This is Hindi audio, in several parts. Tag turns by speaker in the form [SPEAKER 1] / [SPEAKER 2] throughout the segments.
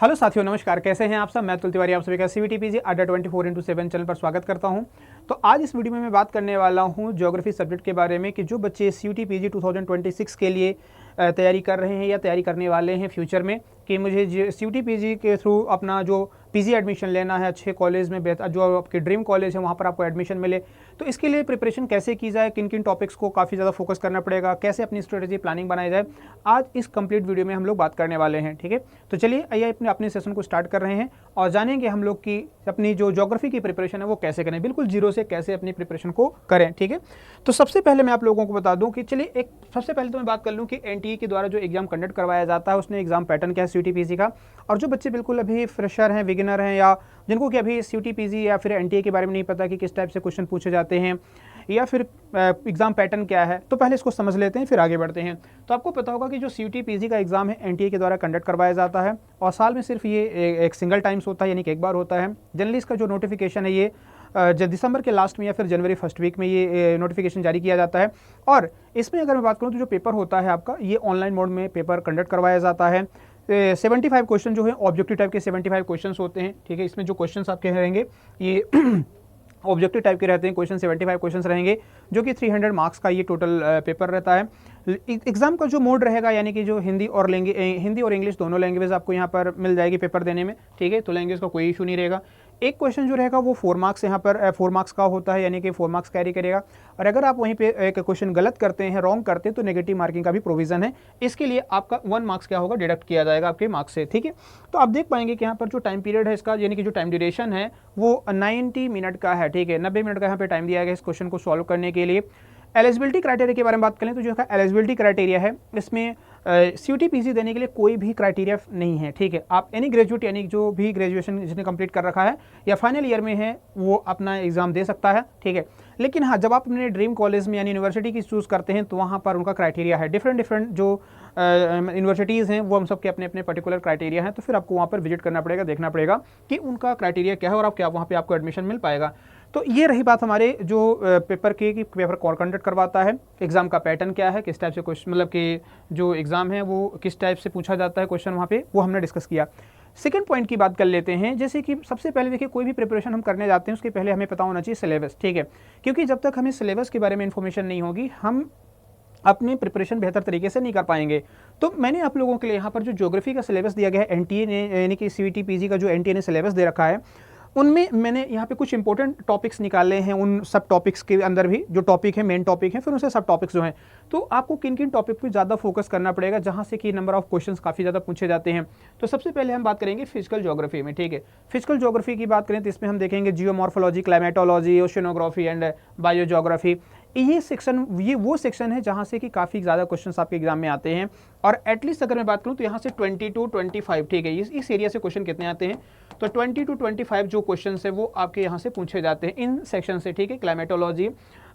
[SPEAKER 1] हेलो साथियों, नमस्कार। कैसे हैं आप सब? मैं अतुल तिवारी आप सभी का सीवीटी पीजी अड्डा 24x7 चैनल पर स्वागत करता हूं। तो आज इस वीडियो में मैं बात करने वाला हूं ज्योग्राफी सब्जेक्ट के बारे में कि जो बच्चे सीयूटी पीजी 2026 के लिए तैयारी कर रहे हैं या तैयारी करने वाले हैं फ्यूचर में कि मुझे सीयूटी पीजी के थ्रू अपना जो पीजी एडमिशन लेना है अच्छे कॉलेज में, बेहतर जो आपके ड्रीम कॉलेज है वहाँ पर आपको एडमिशन मिले, तो इसके लिए प्रिपरेशन कैसे की जाए, किन किन टॉपिक्स को काफ़ी ज़्यादा फोकस करना पड़ेगा, कैसे अपनी स्ट्रेटेजी प्लानिंग बनाई जाए, आज इस कंप्लीट वीडियो में हम लोग बात करने वाले हैं। ठीक है, तो चलिए आइए अपने सेशन को स्टार्ट कर रहे हैं और जानेंगे हम लोग की अपनी जो ज्योग्राफी की प्रिपरेशन है वो कैसे करें, बिल्कुल जीरो से कैसे अपनी प्रिपरेशन को करें। ठीक है, तो सबसे पहले मैं आप लोगों को बता दूं कि चलिए सबसे पहले तो मैं बात कर लूं कि एनटीए के द्वारा जो एग्जाम कंडक्ट करवाया जाता है उसने एग्जाम पैटर्न क्या है सीयूटी पीजी का, और जो बच्चे बिल्कुल अभी फ्रेशर हैं, बिगिनर हैं, या जिनको कि अभी सीयूटी पीजी या फिर एनटीए के बारे में नहीं पता कि किस टाइप से क्वेश्चन पूछे जाते हैं या फिर एग्जाम पैटर्न क्या है, तो पहले इसको समझ लेते हैं फिर आगे बढ़ते हैं। तो आपको पता होगा कि जो सीयूटी पीजी का एग्जाम है एनटीए के द्वारा कंडक्ट करवाया जाता है और साल में सिर्फ ये एक सिंगल टाइम्स होता है, यानी कि एक बार होता है। जनरली इसका जो नोटिफिकेशन है ये दिसंबर के लास्ट में या फिर जनवरी फर्स्ट वीक में ये नोटिफिकेशन जारी किया जाता है। और इसमें अगर मैं बात करूँ तो जो पेपर होता है आपका, ये ऑनलाइन मोड में पेपर कंडक्ट करवाया जाता है। 75 क्वेश्चन जो है ऑब्जेक्टिव टाइप के 75 क्वेश्चन होते हैं। ठीक है, इसमें जो क्वेश्चन आपके रहेंगे ये ऑब्जेक्टिव टाइप के रहते हैं। क्वेश्चन 75 क्वेश्चन रहेंगे जो कि 300 मार्क्स का ये टोटल पेपर रहता है। एग्जाम का जो मोड रहेगा यानी कि जो हिंदी और इंग्लिश दोनों लैंग्वेज आपको यहाँ पर मिल जाएगी पेपर देने में। ठीक है, तो लैंग्वेज का कोई इशू नहीं रहेगा। एक क्वेश्चन जो रहेगा वो 4 मार्क्स यहाँ पर 4 मार्क्स का होता है, यानी कि 4 मार्क्स कैरी करेगा। और अगर आप वहीं पे एक क्वेश्चन गलत करते हैं, रॉन्ग करते हैं, तो नेगेटिव मार्किंग का भी प्रोविजन है। इसके लिए आपका 1 मार्क्स क्या होगा, डिडक्ट किया जाएगा आपके मार्क्स से। ठीक है, तो आप देख पाएंगे कि यहाँ पर जो टाइम पीरियड है इसका, यानी कि जो टाइम ड्यूरेशन है वो 90 मिनट का है। ठीक है, 90 मिनट का यहाँ पे टाइम दिया गया इस क्वेश्चन को सॉल्व करने के लिए। एलिजिबिलिटी क्राइटेरिया के बारे में बात करें तो जो एलिजिबिलिटी क्राइटेरिया है इसमें सीयूटी पीजी देने के लिए कोई भी क्राइटेरिया नहीं है। ठीक है, आप एनी ग्रेजुएट यानी जो भी ग्रेजुएशन जिसने कंप्लीट कर रखा है या फाइनल ईयर में है वो अपना एग्जाम दे सकता है। ठीक है, लेकिन हाँ, जब आप अपने ड्रीम कॉलेज में यानी यूनिवर्सिटी की चूज़ करते हैं तो वहाँ पर उनका क्राइटेरिया है। डिफरेंट जो यूनिवर्सिटीज़ हैं वो हम सबके अपने अपने पर्टिकुलर क्राइटेरिया हैं, तो फिर आपको वहाँ पर विजिट करना पड़ेगा, देखना पड़ेगा कि उनका क्राइटेरिया क्या है और आप क्या वहाँ पर आपको एडमिशन मिल पाएगा। तो ये रही बात हमारे जो पेपर की कि पेपर कौन कंडक्ट करवाता है, एग्जाम का पैटर्न क्या है, किस टाइप से क्वेश्चन, मतलब कि जो एग्जाम है वो किस टाइप से पूछा जाता है क्वेश्चन वहाँ पे, वो हमने डिस्कस किया। सेकंड पॉइंट की बात कर लेते हैं। जैसे कि सबसे पहले देखिए, कोई भी प्रिपरेशन हम करने जाते हैं उसके पहले हमें पता होना चाहिए सिलेबस। ठीक है, क्योंकि जब तक हमें सिलेबस के बारे में इन्फॉर्मेशन नहीं होगी हम अपनी प्रिपरेशन बेहतर तरीके से नहीं कर पाएंगे। तो मैंने आप लोगों के लिए यहाँ पर जो ज्योग्राफी का सिलेबस दिया गया है एनटीए ने, यानी कि सीयूटी पीजी का जो एनटीए ने सिलेबस दे रखा है, उनमें मैंने यहाँ पे कुछ इंपॉर्टेंट टॉपिक्स निकाले हैं। उन सब टॉपिक्स के अंदर भी जो टॉपिक है, मेन टॉपिक है, फिर उनसे सब टॉपिक्स जो हैं, तो आपको किन किन टॉपिक पे ज़्यादा फोकस करना पड़ेगा जहाँ से कि नंबर ऑफ क्वेश्चंस काफ़ी ज़्यादा पूछे जाते हैं। तो सबसे पहले हम बात करेंगे फिजिकल ज्योग्राफी में। ठीक है, फिजिकल ज्योग्राफी की बात करें तो इसमें हम देखेंगे geomorphology, climatology, oceanography and biogeography. ये वो सेक्शन है जहाँ से कि काफ़ी ज़्यादा क्वेश्चंस आपके एग्जाम में आते हैं। और एटलीस्ट अगर मैं बात करूँ तो यहाँ से 20 to 25, ठीक है, इस एरिया से क्वेश्चन कितने आते हैं, तो 20 to 25 जो क्वेश्चन है वो आपके यहाँ से पूछे जाते हैं इन सेक्शन से। ठीक है, climatology,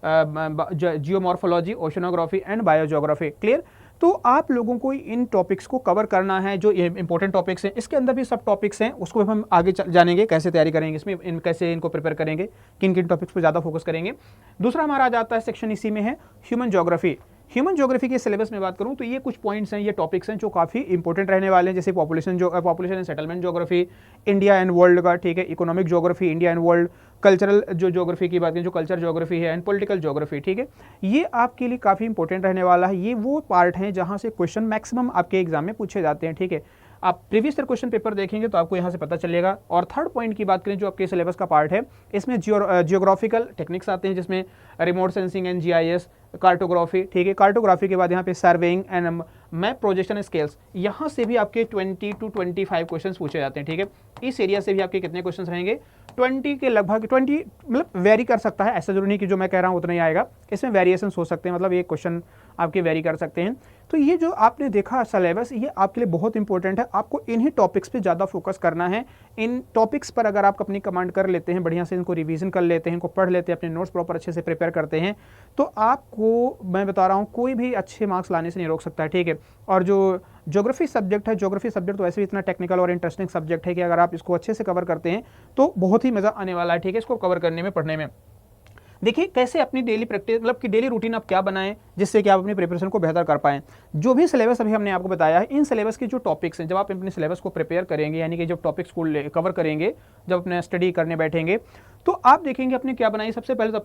[SPEAKER 1] geomorphology, oceanography and biogeography. Clear? तो आप लोगों को इन टॉपिक्स को कवर करना है, जो इंपॉर्टेंट टॉपिक्स हैं। इसके अंदर भी सब टॉपिक्स हैं, उसको हम आगे जानेंगे कैसे तैयारी करेंगे इसमें, कैसे इनको प्रिपेयर करेंगे, किन किन टॉपिक्स पर ज़्यादा फोकस करेंगे। दूसरा हमारा आ जाता है सेक्शन, इसी में है ह्यूमन ज्योग्राफी। ह्यूमन ज्योग्राफी के सिलेबस में बात करूं तो ये कुछ पॉइंट्स हैं, ये टॉपिक्स हैं जो काफ़ी इंपॉर्टेंट रहने वाले हैं। जैसे population and settlement geography, India and world का। ठीक है, economic geography, India and world, cultural जो ज्योग्राफी की बात करें, जो कल्चर ज्योग्राफी है, एंड पॉलिटिकल ज्योग्राफी। ठीक है, ये आपके लिए काफ़ी इंपॉर्टेंट रहने वाला है। ये वो पार्ट हैं जहाँ से क्वेश्चन मैक्सिमम आपके एग्जाम में पूछे जाते हैं। ठीक है, आप प्रीवियस ईयर क्वेश्चन पेपर देखेंगे तो आपको यहाँ से पता चलेगा। और थर्ड पॉइंट की बात करें जो आपके सिलेबस का पार्ट है, इसमें जियोग्राफिकल टेक्निक्स आते हैं, जिसमें remote sensing and GIS, cartography. ठीक है, कार्टोग्राफी के बाद यहाँ पे surveying and map projection scales, यहाँ से भी आपके 20 to 25 क्वेश्चन पूछे जाते हैं। ठीक है, इस एरिया से भी आपके कितने क्वेश्चन रहेंगे, 20 के लगभग, 20 मतलब वेरी कर सकता है, ऐसा जरूरी नहीं कि जो मैं कह रहा हूँ उतना ही आएगा, इसमें वेरिएशन हो सकते हैं, मतलब ये क्वेश्चन आपके वेरी कर सकते हैं। तो ये जो आपने देखा सिलेबस, ये आपके लिए बहुत इंपॉर्टेंट है। आपको इन्हीं टॉपिक्स पे ज़्यादा फोकस करना है। इन टॉपिक्स पर अगर आप अपनी कमांड कर लेते हैं, बढ़िया से इनको रिवीजन कर लेते हैं, इनको पढ़ लेते हैं, अपने नोट्स प्रॉपर अच्छे से प्रिपेयर करते हैं, तो आपको मैं बता रहा हूँ कोई भी अच्छे मार्क्स लाने से नहीं रोक सकता है। ठीक है, और जो ज्योग्राफी सब्जेक्ट है, ज्योग्राफी सब्जेक्ट तो वैसे भी इतना टेक्निकल और इंटरेस्टिंग सब्जेक्ट है कि अगर आप इसको अच्छे से कवर करते हैं तो बहुत ही मज़ा आने वाला है। ठीक है, इसको कवर करने में, पढ़ने में। देखिए कैसे अपनी डेली प्रैक्टिस मतलब कि डेली रूटीन आप क्या बनाएं जिससे कि आप अपनी प्रिपरेशन को बेहतर कर पाएं। जो भी सिलेबस अभी हमने आपको बताया है, इन सिलेबस के जो टॉपिक्स हैं, जब आप अपने सिलेबस को प्रिपेयर करेंगे, यानी कि जब टॉपिक्स को कवर करेंगे, जब अपने स्टडी करने बैठेंगे, तो आप देखेंगे अपने क्या बनाइए। सबसे पहले तो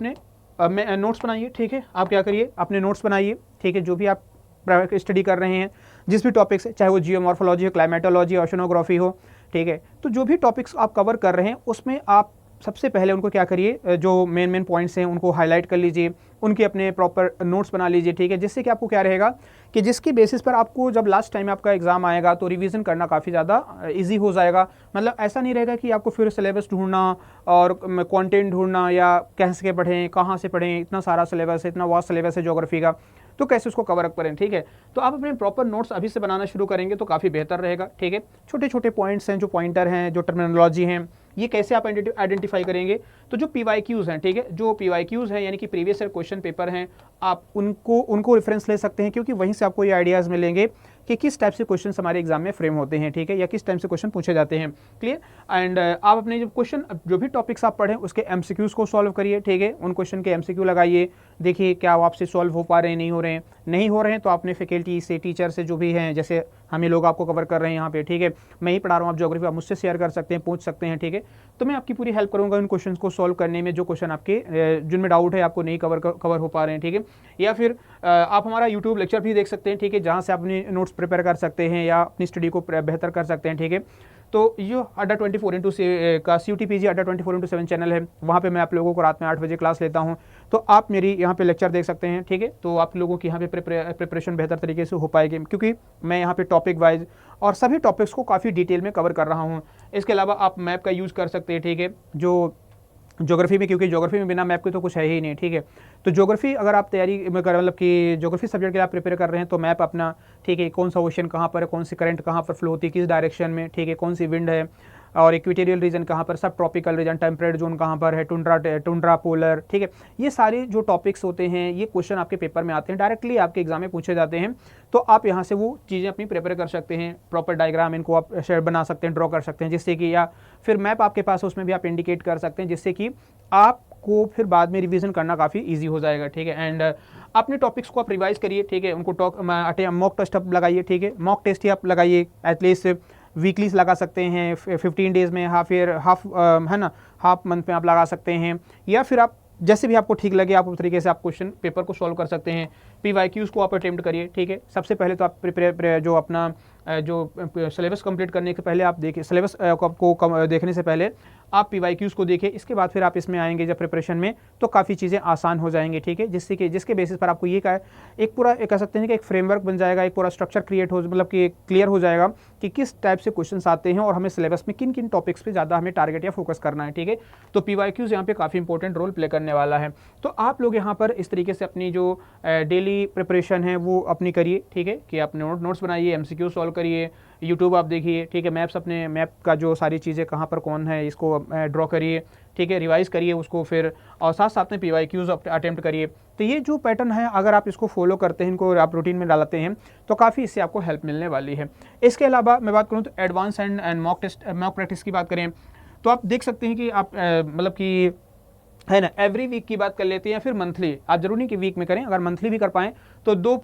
[SPEAKER 1] अपने नोट्स बनाइए, ठीक है। आप क्या करिए, अपने नोट्स बनाइए, ठीक है। जो भी आप स्टडी कर रहे हैं, जिस भी टॉपिक्स है, चाहे वो जियोमॉर्फोलॉजी हो, क्लाइमेटोलॉजी, ओशनोग्राफी हो, ठीक है, तो जो भी टॉपिक्स आप कवर कर रहे हैं उसमें आप सबसे पहले उनको क्या करिए, जो मेन पॉइंट्स हैं उनको हाईलाइट कर लीजिए, उनके अपने प्रॉपर नोट्स बना लीजिए, ठीक है। जिससे कि आपको क्या रहेगा कि जिसकी बेसिस पर आपको जब लास्ट टाइम आपका एग्जाम आएगा तो रिवीजन करना काफ़ी ज़्यादा इजी हो जाएगा। मतलब ऐसा नहीं रहेगा कि आपको फिर सिलेबस ढूंढना और कंटेंट ढूंढना या कैसे पढ़ें, कहाँ से पढ़ें, इतना सारा सिलेबस है, इतना वास्ट सिलेबस है ज्योग्राफी का, तो कैसे उसको कवर अप करें, ठीक है। तो आप अपने प्रॉपर नोट्स अभी से बनाना शुरू करेंगे तो काफ़ी बेहतर रहेगा, ठीक है। छोटे छोटे पॉइंट्स हैं, जो पॉइंटर हैं, जो टर्मिनोलॉजी हैं, ये कैसे आप आइडेंटिफाई करेंगे। तो जो PYQs हैं, ठीक है, जो PYQs हैं यानी कि प्रीवियस ईयर क्वेश्चन पेपर हैं, आप उनको रेफरेंस ले सकते हैं, क्योंकि वहीं से आपको ये आइडियाज़ मिलेंगे कि किस टाइप से क्वेश्चन हमारे एग्जाम में फ्रेम होते हैं, ठीक है, या किस टाइप से क्वेश्चन पूछे जाते हैं। क्लियर। एंड आप अपने जो भी टॉपिक्स आप पढ़ें उसके MCQs को सॉल्व करिए, ठीक है। उन क्वेश्चन के MCQ लगाइए, देखिए क्या वो आपसे सॉल्व हो पा रहे हैं, नहीं हो रहे हैं तो आपने फैकल्टी से, टीचर से, जो भी हैं, जैसे हम ही लोग आपको कवर कर रहे हैं यहाँ पे, ठीक है, मैं ही पढ़ा रहा हूँ, आप ज्योग्राफी आप मुझसे शेयर कर सकते हैं, पूछ सकते हैं, ठीक है। तो मैं आपकी पूरी हेल्प करूँगा इन क्वेश्चन को सॉल्व करने में, जो क्वेश्चन आपके जिनमें डाउट है, आपको नहीं कवर हो पा रहे हैं, ठीक है। या फिर आप हमारा यूट्यूब लेक्चर भी देख सकते हैं, ठीक है, जहाँ से आप अपनी नोट्स प्रिपेयर कर सकते हैं या अपनी स्टडी को बेहतर कर सकते हैं, ठीक है। तो ये अड्डा 24x का CUT-PG अड्डा 24x7 चैनल है, वहाँ पे मैं आप लोगों को रात में 8 बजे क्लास लेता हूँ, तो आप मेरी यहाँ पे लेक्चर देख सकते हैं, ठीक है। तो आप लोगों की यहाँ पे प्रिपरेशन बेहतर तरीके से हो पाएगी, क्योंकि मैं यहाँ पे टॉपिक वाइज और सभी टॉपिक्स को काफ़ी डिटेल में कवर कर रहा हूँ। इसके अलावा आप मैप का यूज़ कर सकते हैं, ठीक है, जो ज्योग्राफी में, क्योंकि ज्योग्राफी में बिना मैप के तो कुछ है ही नहीं, ठीक है। तो ज्योग्राफी अगर आप तैयारी में कर मतलब कि ज्योग्राफी सब्जेक्ट के लिए आप प्रिपेयर कर रहे हैं तो मैप अपना, ठीक है, कौन सा ओशन कहाँ पर है, कौन सी करंट कहाँ पर फ्लो होती है, किस डायरेक्शन में, ठीक है, कौन सी विंड है, और इक्वेटोरियल रीजन कहाँ पर, सब ट्रॉपिकल रीजन, टेम्परेट जोन कहाँ पर है, टुंड्रा पोलर, ठीक है। ये सारे जो टॉपिक्स होते हैं, ये क्वेश्चन आपके पेपर में आते हैं, डायरेक्टली आपके एग्जाम में पूछे जाते हैं, तो आप यहाँ से वो चीज़ें अपनी प्रिपेयर कर सकते हैं। प्रॉपर डायग्राम इनको आप शेयर बना सकते हैं, ड्रॉ कर सकते हैं, जिससे कि, या फिर मैप आपके पास है उसमें भी आप इंडिकेट कर सकते हैं, जिससे कि आपको फिर बाद में रिवीजन करना काफ़ी ईजी हो जाएगा, ठीक है। एंड अपने टॉपिक्स को आप रिवाइज करिए, ठीक है, उनको मॉक टेस्ट आप लगाइए, ठीक है, मॉक टेस्ट ही आप लगाइए, एटलीस्ट वीकलीज लगा सकते हैं, 15 डेज़ में, हाफ है ना, हाफ मंथ में आप लगा सकते हैं, या फिर आप जैसे भी आपको ठीक लगे आप उस तरीके से आप क्वेश्चन पेपर को सॉल्व कर सकते हैं। PYQs को आप अटेम्प्ट करिए, ठीक है। सबसे पहले तो आप जो अपना जो सिलेबस कंप्लीट करने के पहले आप देखिए, सिलेबस को देखने से पहले आप PYQs को देखिए, इसके बाद फिर आप इसमें आएंगे जब प्रिपरेशन में, तो काफ़ी चीज़ें आसान हो जाएंगी, ठीक है। जिसके बेसिस पर आपको ये कह सकते हैं कि एक फ्रेमवर्क बन जाएगा, एक पूरा स्ट्रक्चर क्रिएट हो, मतलब कि क्लियर हो जाएगा कि किस टाइप से क्वेश्चन आते हैं और हमें सिलेबस में किन किन टॉपिक्स पे ज़्यादा हमें टारगेट या फोकस करना है, ठीक है। तो PYQs यहाँ पे काफ़ी इंपॉर्टेंट रोल प्ले करने वाला है। तो आप लोग यहाँ पर इस तरीके से अपनी जो डेली प्रिपरेशन है वो अपनी करिए, ठीक है, कि आप नोट्स बनाइए, MCQ सॉल्व करिए, यूट्यूब आप देखिए, ठीक है, अपने मैप का जो सारी चीज़ें कहाँ पर कौन है इसको ड्रॉ करिए, ठीक है, रिवाइज करिए उसको फिर, और साथ साथ में PYQs अटेम्प्ट करिए। तो ये जो पैटर्न है अगर आप इसको फॉलो करते हैं, इनको आप रूटीन में डालते हैं, तो काफ़ी इससे आपको हेल्प मिलने वाली है। इसके अलावा मैं बात करूँ तो एडवांस एंड मॉक प्रैक्टिस की बात करें तो आप देख सकते हैं कि आप मतलब कि है ना, एवरी वीक की बात कर लेते हैं या फिर मंथली, आप जरूरी नहीं कि वीक में करें, अगर मंथली भी कर पाएँ तो 2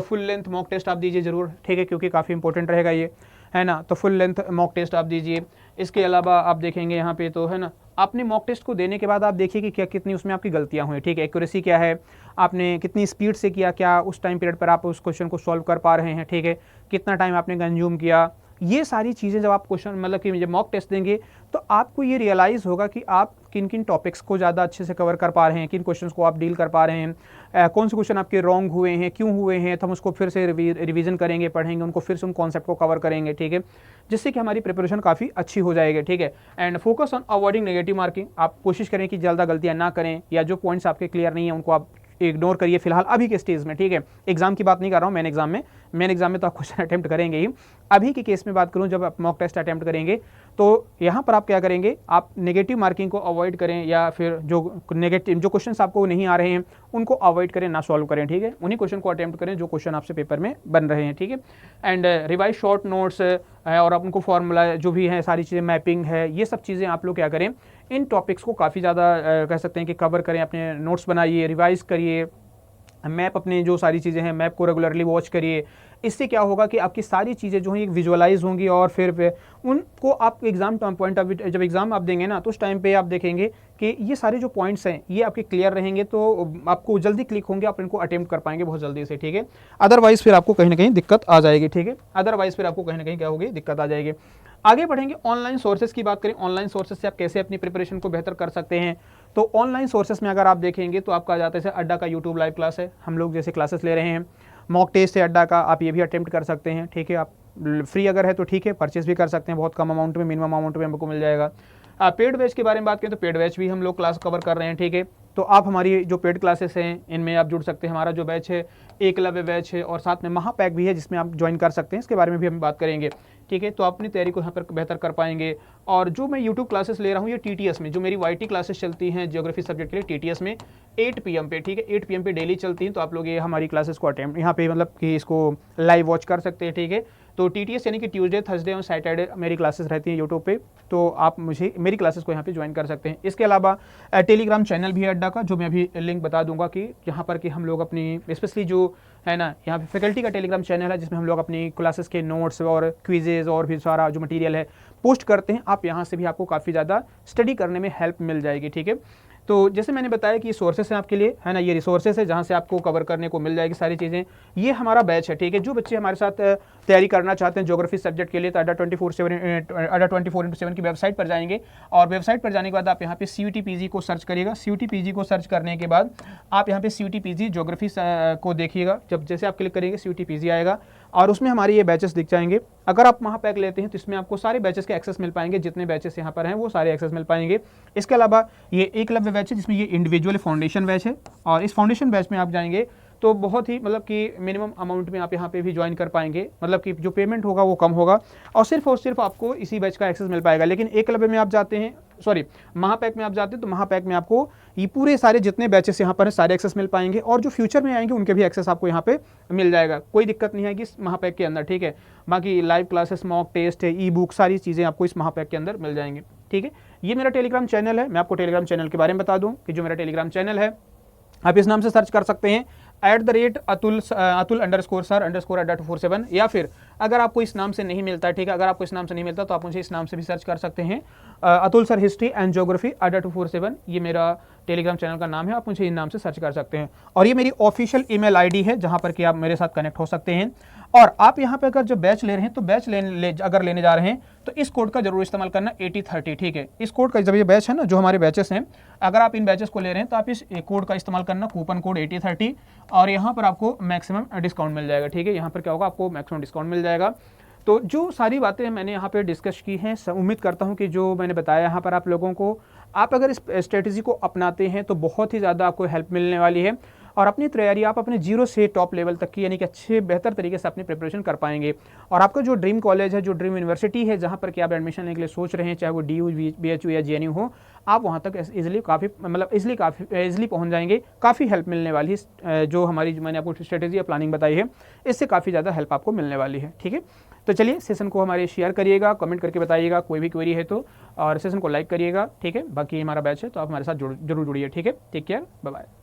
[SPEAKER 1] फुल लेंथ मॉक टेस्ट आप दीजिए ज़रूर, ठीक है, क्योंकि काफ़ी इंपॉर्टेंट रहेगा ये, है ना। तो फुल लेंथ मॉक टेस्ट आप दीजिए। इसके अलावा आप देखेंगे यहाँ पे तो है ना, आपने मॉक टेस्ट को देने के बाद आप देखिए कि क्या कितनी उसमें आपकी गलतियाँ हुई, ठीक है, एक्यूरेसी क्या है, आपने कितनी स्पीड से किया, क्या उस टाइम पीरियड पर आप उस क्वेश्चन को सॉल्व कर पा रहे हैं, ठीक है, कितना टाइम आपने कंज्यूम किया। ये सारी चीज़ें जब आप क्वेश्चन मतलब कि जब मॉक टेस्ट देंगे तो आपको ये रियलाइज़ होगा कि आप किन किन टॉपिक्स को ज़्यादा अच्छे से कवर कर पा रहे हैं, किन क्वेश्चंस को आप डील कर पा रहे हैं, कौन से क्वेश्चन आपके रॉन्ग हुए हैं, क्यों हुए हैं, तो हम उसको फिर से रिवीजन करेंगे, पढ़ेंगे उनको, फिर से उन कॉन्सेप्ट को कवर करेंगे, ठीक है, जिससे कि हमारी प्रिपरेशन काफ़ी अच्छी हो जाएगी, ठीक है। And focus on avoiding negative marking, आप कोशिश करें कि ज़्यादा गलतियाँ ना करें, या जो पॉइंट्स आपके क्लियर नहीं है उनको आप इग्नोर करिए फिलहाल अभी के स्टेज में, ठीक है। एग्जाम की बात नहीं कर रहा हूँ, मैंने एग्जाम में मेन एग्जाम में तो आप क्वेश्चन अटैम्प्ट करेंगे ही। अभी के केस में बात करूँ, जब आप मॉक टेस्ट अटैम्प्ट करेंगे तो यहाँ पर आप क्या करेंगे, आप नेगेटिव मार्किंग को अवॉइड करें, या फिर जो क्वेश्चंस आपको नहीं आ रहे हैं उनको अवॉइड करें, ना सॉल्व करें, ठीक है। उन्हीं क्वेश्चन को अटैम्प्ट करें जो क्वेश्चन आपसे पेपर में बन रहे हैं, ठीक है। एंड रिवाइज शॉर्ट नोट्स और आप उनको फॉर्मूला जो भी है, सारी चीज़ें, मैपिंग है, ये सब चीज़ें आप लोग क्या करें, इन टॉपिक्स को काफ़ी ज़्यादा कह सकते हैं कि कवर करें, अपने नोट्स बनाइए, रिवाइज करिए, मैप, अपने जो सारी चीज़ें हैं मैप को रेगुलरली वॉच करिए। इससे क्या होगा कि आपकी सारी चीज़ें जो हैं विजुअलाइज होंगी, और फिर उनको आप एग्जाम पॉइंट ऑफ व्यू, जब एग्जाम आप देंगे ना, तो उस टाइम पे आप देखेंगे कि ये सारे जो पॉइंट्स हैं ये आपके क्लियर रहेंगे, तो आपको जल्दी क्लिक होंगे, आप इनको अटेम्प्ट कर पाएंगे बहुत जल्दी से, ठीक है। अदरवाइज फिर आपको कहीं ना कहीं दिक्कत आ जाएगी, ठीक है। अदरवाइज फिर आपको कहीं ना कहीं क्या होगी, दिक्कत आ जाएगी। आगे बढ़ेंगे, ऑनलाइन सोर्सेज की बात करें। ऑनलाइन सोर्सेज से आप कैसे अपनी प्रिपरेशन को बेहतर कर सकते हैं। तो ऑनलाइन सोर्सेज में अगर आप देखेंगे तो आपका जाते से अड्डा का यूट्यूब लाइव क्लास है, हम लोग जैसे क्लासेस ले रहे हैं। मॉक टेस्ट है अड्डा का, आप ये भी अटेम्प्ट कर सकते हैं, ठीक है। आप फ्री अगर है तो ठीक है, परचेस भी कर सकते हैं, बहुत कम अमाउंट में, मिनिमम अमाउंट में हमको मिल जाएगा। पेड बैच के बारे में बात करें तो पेड बैच भी हम लोग क्लास कवर कर रहे हैं, ठीक है। तो आप हमारी जो पेड क्लासेस हैं इनमें आप जुड़ सकते हैं। हमारा जो बैच है एकलव्य बैच है, और साथ में महापैक भी है जिसमें आप ज्वाइन कर सकते हैं, इसके बारे में भी हम बात करेंगे, ठीक है। तो आप अपनी तैयारी को यहाँ पर बेहतर कर पाएंगे। और जो मैं यूट्यूब क्लासेस ले रहा हूँ ये TTS में, जो मेरी YT क्लासेस चलती हैं ज्योग्राफी सब्जेक्ट के लिए TTS में 8 PM पे, ठीक है, 8 PM पे डेली चलती हैं। तो आप लोग ये हमारी क्लासेस को अटेम्प्ट यहाँ पे मतलब कि इसको लाइव वॉच कर सकते हैं, ठीक है। तो TTS यानी कि ट्यूसडे, थर्सडे और सैटरडे मेरी क्लासेस रहती हैं यूट्यूब पे, तो आप मुझे मेरी क्लासेस को यहाँ पे ज्वाइन कर सकते हैं। इसके अलावा टेलीग्राम चैनल भी है अड्डा का, जो मैं अभी लिंक बता दूंगा कि यहाँ पर कि हम लोग अपनी स्पेशली जो है ना, यहाँ पे फैकल्टी का टेलीग्राम चैनल है जिसमें हम लोग अपनी क्लासेस के नोट्स और क्विजेज और भी सारा जो मटेरियल है पोस्ट करते हैं। आप यहाँ से भी आपको काफ़ी ज़्यादा स्टडी करने में हेल्प मिल जाएगी, ठीक है। तो जैसे मैंने बताया कि ये सोर्सेस हैं आपके लिए, है ना, ये रिसोर्सेस है जहाँ से आपको कवर करने को मिल जाएगी सारी चीज़ें। ये हमारा बैच है, ठीक है। जो बच्चे हमारे साथ तैयारी करना चाहते हैं ज्योग्राफी सब्जेक्ट के लिए, तो अड्डा 24/7 की वेबसाइट पर जाएंगे, और वेबसाइट पर जाने के बाद आप यहाँ पे CUET PG को सर्च करिएगा। CUET PG को सर्च करने के बाद आप यहाँ पे CUET PG ज्योग्राफी को देखिएगा। जब जैसे आप क्लिक करेंगे CUET PG आएगा, और उसमें हमारे ये बैचेस दिख जाएंगे। अगर आप महापैक लेते हैं तो इसमें आपको सारे बैचेस के एक्सेस मिल पाएंगे, जितने बैचेस यहाँ पर हैं वो सारे एक्सेस मिल पाएंगे। इसके अलावा ये एकलव्य बैच है जिसमें ये इंडिविजुअल फाउंडेशन बैच है, और इस फाउंडेशन बैच में आप जाएंगे तो बहुत ही मतलब कि मिनिमम अमाउंट में आप यहाँ पे भी ज्वाइन कर पाएंगे, मतलब कि जो पेमेंट होगा वो कम होगा, और सिर्फ आपको इसी बैच का एक्सेस मिल पाएगा। लेकिन एकलव्य में आप जाते हैं, सॉरी महापैक में आप जाते हैं, तो महापैक में आपको ये पूरे सारे जितने बैचेस यहाँ पर है सारे एक्सेस मिल पाएंगे, और जो फ्यूचर में आएंगे उनके भी एक्सेस आपको यहाँ पे मिल जाएगा। कोई दिक्कत नहीं आएगी इस महापैक के अंदर, ठीक है। बाकी लाइव क्लासेस, मॉक टेस्ट है, ई बुक, सारी चीज़ें आपको इस महापैक के अंदर मिल जाएंगी, ठीक है। ये मेरा टेलीग्राम चैनल है। मैं आपको टेलीग्राम चैनल के बारे में बता दूं कि जो मेरा टेलीग्राम चैनल है आप इस नाम से सर्च कर सकते हैं, @अतुल_sir_अड्डा 247, या फिर अगर आपको इस नाम से नहीं मिलता है, ठीक है, अगर आपको इस नाम से नहीं मिलता तो आप मुझे इस नाम से भी सर्च कर सकते हैं, Atul sir history and geography अड्डा 247, ये मेरा टेलीग्राम चैनल का नाम है। आप मुझे इन नाम से सर्च कर सकते हैं, और ये मेरी ऑफिशियल ईमेल ID है जहां पर कि आप मेरे साथ कनेक्ट हो सकते हैं। और आप यहाँ पे अगर जो बैच ले रहे हैं तो बैच अगर लेने जा रहे हैं तो इस कोड का जरूर इस्तेमाल करना 8030, ठीक है। इस कोड का, जब ये बैच है ना, जो हमारे बैचेस हैं, अगर आप इन बैचेस को ले रहे हैं तो आप इस कोड का इस्तेमाल करना, कूपन कोड 8030, और यहाँ पर आपको मैक्सिमम डिस्काउंट मिल जाएगा, ठीक है। यहाँ पर क्या होगा, आपको मैक्सिमम डिस्काउंट मिल जाएगा। तो जो सारी बातें मैंने यहाँ पे डिस्कस की हैं, उम्मीद करता हूँ कि जो मैंने बताया यहाँ पर आप लोगों को, आप अगर इस स्ट्रेटजी को अपनाते हैं तो बहुत ही ज़्यादा आपको हेल्प मिलने वाली है, और अपनी तैयारी आप अपने 0 से टॉप लेवल तक की, यानी कि अच्छे बेहतर तरीके से अपनी प्रिपरेशन कर पाएंगे। और आपका जो ड्रीम कॉलेज है, जो ड्रीम यूनिवर्सिटी है, जहाँ पर कि आप एडमिशन लेने के लिए सोच रहे हैं, चाहे वो DU, BHU या JNU हो, आप वहाँ तक इजीली इजीली पहुँच जाएंगे। काफ़ी हेल्प मिलने वाली है, जो हमारी मैंने आपको स्ट्रेटेजी या प्लानिंग बताई है, इससे काफ़ी ज़्यादा हेल्प आपको मिलने वाली है, ठीक है। तो चलिए सेशन को हमारे शेयर करिएगा, कमेंट करके बताइएगा कोई भी क्वेरी है तो, और सेशन को लाइक करिएगा, ठीक है। बाकी हमारा बैच है तो आप हमारे साथ जरूर जुड़िए, ठीक है। Take care, bye bye.